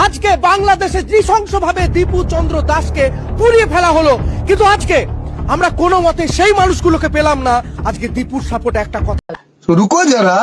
আজকে বাংলাদেশে নৃশংসভাবে দীপু চন্দ্র দাসকে পুড়িয়ে ফেলা হলো, কিন্তু আজকে আমরা কোনো মতে সেই মানুষগুলোকে পেলাম না। আজকে দীপুর সাপোর্টে একটা কথা, रुको जरा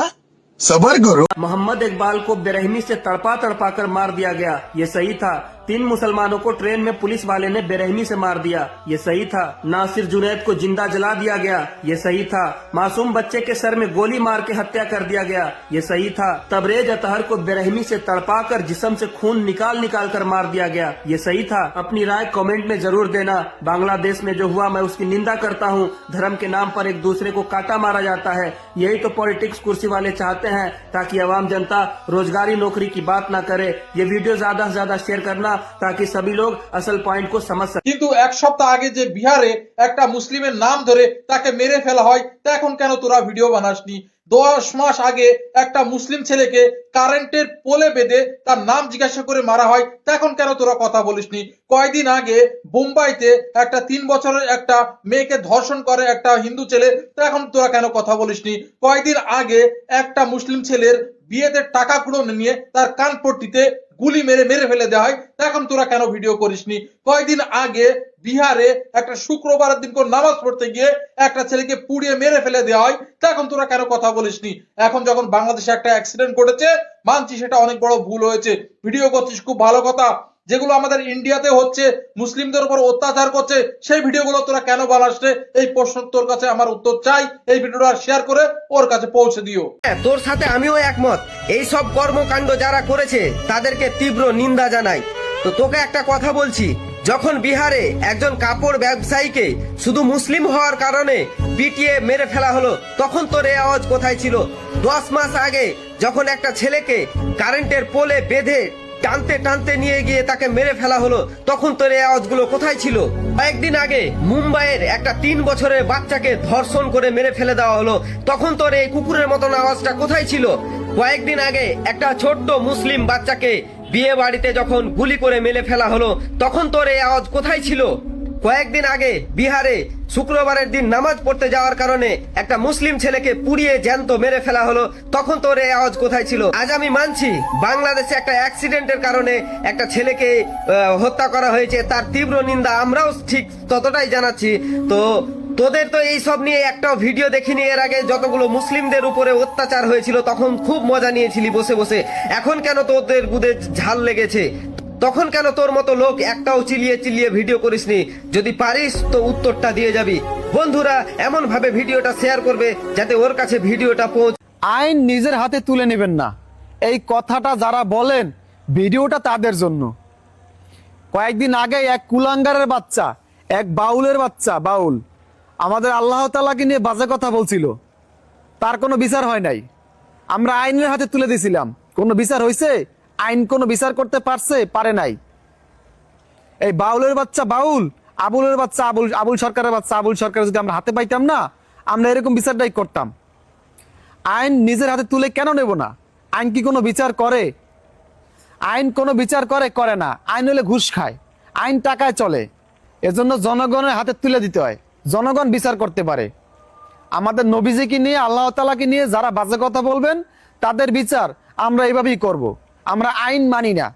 सबर करो। मोहम्मद इकबाल को बेरहमी से तड़पा तड़पा कर मार दिया गया, ये सही था। 3 मुसलमानों को ट्रेन में पुलिस वाले ने बेरहमी से मार दिया, ये सही था। नासिर जुनैद को जिंदा जला दिया गया, ये सही था। मासूम बच्चे के सर में गोली मार के हत्या कर दिया गया, ये सही था। तबरेज अतहर को बेरहमी से तड़पा कर जिस्म से खून निकाल निकाल कर मार दिया गया, ये सही था। अपनी राय कमेंट में जरूर देना। बांग्लादेश में जो हुआ मैं उसकी निंदा करता हूँ। धर्म के नाम पर एक दूसरे को काटा मारा जाता है, यही तो पॉलिटिक्स कुर्सी वाले चाहते हैं, ताकि आवाम जनता रोजगारी नौकरी की बात ना करे। ये वीडियो ज्यादा से ज्यादा शेयर करना ताकि सभी लोग असल पॉइंट को समझ सकें। কিন্তু এক সপ্তাহ আগে যে বিহারে একটা মুসলিমের নাম ধরে তাকে মেরে ফেলা হয়, তা এখন কেন তোরা ভিডিও বানাসনি? 10 মাস আগে একটা মুসলিম ছেলেকে কারেন্টের পোলে বেঁধে তার নাম জিজ্ঞাসা করে মারা হয়, তা এখন কেন তোরা কথা বলিসনি? কয়েকদিন আগে বোম্বাইতে একটা 3 বছরের একটা মেয়েকে ধর্ষণ করে একটা হিন্দু ছেলে, তা এখন তোরা কেন কথা বলিসনি? কয়েকদিন আগে একটা মুসলিম ছেলের বিয়েতে টাকা কুড়ো নিয়ে তার কানপট্টিতে গুলি মেরে মেরে ফেলে দেওয়া হয়, এখন তোরা কেন ভিডিও করিসনি? কয়েকদিন আগে বিহারে একটা শুক্রবারের দিন করে নামাজ পড়তে গিয়ে একটা ছেলেকে পুড়িয়ে মেরে ফেলে দেওয়া হয়, এখন তোরা কেন কথা বলিসনি? এখন যখন বাংলাদেশে একটা অ্যাক্সিডেন্ট ঘটেছে, মানছি সেটা অনেক বড় ভুল হয়েছে, ভিডিও করছিস খুব ভালো কথা। যেগুলো আমাদের ইন্ডিয়াতে হচ্ছে, মুসলিমদের উপর অত্যাচার করছে, সেই ভিডিওগুলো তোরা কেন বানাস রে? এই প্রশ্ন তোর কাছে আমার উত্তর চাই। এই ভিডিওটা শেয়ার করে ওর কাছে পৌঁছে দিও। তোর সাথে আমিও একমত। এই সব কর্মকাণ্ড যারা করেছে তাদেরকে তীব্র নিন্দা জানাই। তো তোকে একটা কথা বলছি, যখন বিহারে একজন কাপড় ব্যবসায়ীকে শুধু মুসলিম হওয়ার কারণে পিটিয়ে মেরে ফেলা হলো, তখন তোর এই আওয়াজ কোথায় ছিল? 10 মাস আগে যখন একটা ছেলেকে কারেন্টের পোলে বেঁধে টানতে টানতে নিয়ে গিয়ে তাকে মেরে ফেলা হলো, তখন তোর এই আওয়াজগুলো কোথায় ছিল? কয়েকদিন আগে মুম্বাইয়ের একটা 3 বছরের বাচ্চাকে ধর্ষণ করে মেরে ফেলে দেওয়া হলো, তখন তোর এই কুকুরের মতন আওয়াজটা কোথায় ছিল? কয়েকদিন আগে একটা ছোট্ট মুসলিম বাচ্চাকে বিয়ে বাড়িতে যখন গুলি করে মেরে ফেলা হলো, তখন তোর এই আওয়াজ কোথায় ছিল? কয়েকদিন আগে বিহারে শুক্রবারের দিন নামাজ পড়তে যাওয়ার কারণে একটা মুসলিম ছেলেকে পুড়িয়ে জ্যান্ত মেরে ফেলা হলো, তখন তোর এই আওয়াজ কোথায় ছিল? আজ আমি মানছি বাংলাদেশে একটা অ্যাক্সিডেন্টের কারণে একটা ছেলেকে হত্যা করা হয়েছে, তার তীব্র নিন্দা আমরাও ঠিক ততটাই জানাচ্ছি। তো তোদের তো এই সব নিয়ে একটাও ভিডিও দেখিনি এর আগে। যতগুলো মুসলিমদের উপরে অত্যাচার হয়েছিল তখন খুব মজা নিয়েছিলি বসে বসে, এখন কেন তোদের গুদে ঝাল লেগেছে? তখন কেন তোর মতো লোক একটাও চিলিয়ে চিলিয়ে ভিডিও করিসনি? যদি পারিস তো উত্তরটা দিয়ে যাবি। বন্ধুরা এমন ভাবে ভিডিওটা শেয়ার করবে যাতে ওর কাছে ভিডিওটা পৌঁছে। আইন নিজের হাতে তুলে নেবেন না, এই কথাটা যারা বলেন ভিডিওটা তাদের জন্য। কয়েকদিন আগে এক কুলাঙ্গারের বাচ্চা, এক বাউলের বাচ্চা, বাউল আমাদের আল্লাহ তাআলাকে নিয়ে বাজে কথা বলছিল, তার কোনো বিচার হয় নাই। আমরা আইনের হাতে তুলে দিয়েছিলাম, কোনো বিচার হয়েছে? আইন কোনো বিচার করতে পারছে? পারে নাই। এই বাউলের বাচ্চা বাউল, আবুলের বাচ্চা আবুল, আবুল সরকারের বাচ্চা আবুল সরকার যদি আমরা হাতে পাইতাম না, আমরা এরকম বিচারটাই করতাম। আইন নিজের হাতে তুলে কেন নেব না? আইন কি কোনো বিচার করে? আইন কোনো বিচার করে? করে না। আইন হলে ঘুষ খায়, আইন টাকায় চলে, এজন্য জনগণের হাতে তুলে দিতে হয়, জনগণ বিচার করতে পারে। আমাদের নবীজিকে নিয়ে, আল্লাহ তাআলাকে নিয়ে যারা বাজে কথা বলবেন তাদের বিচার আমরা এইভাবেই করব। আমরা আইন মানি না।